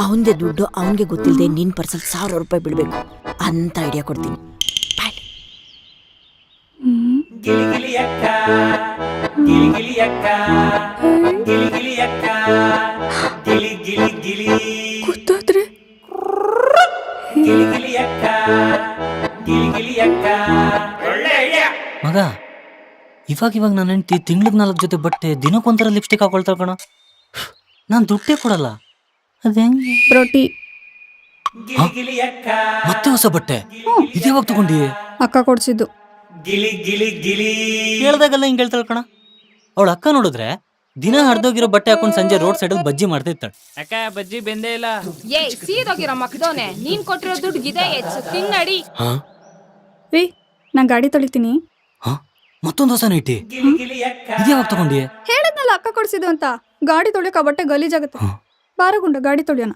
ಅವಂದೇ ದುಡ್ಡು ಅವನ್ಗೆ ಗೊತ್ತಿಲ್ಲದೆ ನಿನ್ ಪರ್ಸಲ್ 1000 ರೂಪಾಯಿ ಬಿಡ್ಬೇಕು ಅಂತ ಐಡಿಯಾ ಕೊಡ್ತೀನಿ. ಗೊತ್ತಾದ್ರೆ ಮಗ, ಇವಾಗ ನನ್ನ ಹೆಂಡತಿ ತಿಂಗ್ಳಿಗೆ 4 ಜೊತೆ ಬಟ್ಟೆ, ದಿನಕ್ಕೊಂಥರ ಲಿಪ್ಸ್ಟಿಕ್ ಹಾಕೊಳ್ತಾಳ ಕಣ. ನಾನು ದುಡ್ಡೇ ಕೊಡಲ್ಲ. ಅದೇ ಬ್ರೋಟಿ ಮತ್ತೆ ಹೊಸ ಬಟ್ಟೆ ಇದ್ಯಾವಾಗ ತಗೊಂಡಿ? ಅಕ್ಕ ಕೊಡ್ಸಿದ್ದು. ಹೇಳ್ದಾಗೆಲ್ಲ ಹಿಂಗೆ ಹೇಳ್ತಾಳ ಕಣ. ಅವಳ ಅಕ್ಕ ನೋಡಿದ್ರೆ ದಿನ ಹರಿದೋಗಿರೋ ಬಟ್ಟೆ ಹಾಕೊಂಡು ಸಂಜೆ ರೋಡ್ ಸೈಡಲ್ಲಿ ಬಜ್ಜಿ ಮಾಡ್ತಾ ಇರ್ತಾಳೆ. ಅಕ್ಕ ಬಜ್ಜಿ ಬೆಂದೇ ಇಲ್ಲ. ಏಯ್ ಸೀದೋಗಿರೋ ಮಕ್ದೋನೆ, ನೀನ್ ಕೊಟ್ಟಿರೋ ದುಡ್ಡು ಗಿದೆ ಹೆಚ್ಚು ತಿನ್ನಡಿ. ರೀ, ನಾ ಗಾಡಿ ತೊಳಿತೀನಿ. ಮತ್ತೊಂದು ಹೊಸ ನೈಟಿ ಇದ್ಯಾವಾಗ ತಗೊಂಡಿ? ಹೇಳದ್ನಲ್ಲ ಅಕ್ಕ ಕೊಡ್ಸಿದ್ದು ಅಂತ. ಗಾಡಿ ತೊಳಿಯಕ ಬಟ್ಟೆ ಗಲೀಜಾಗುತ್ತೆ. ಬಾರಗುಂಡ ಗಾಡಿ ತೊಳಿಯೋಣ.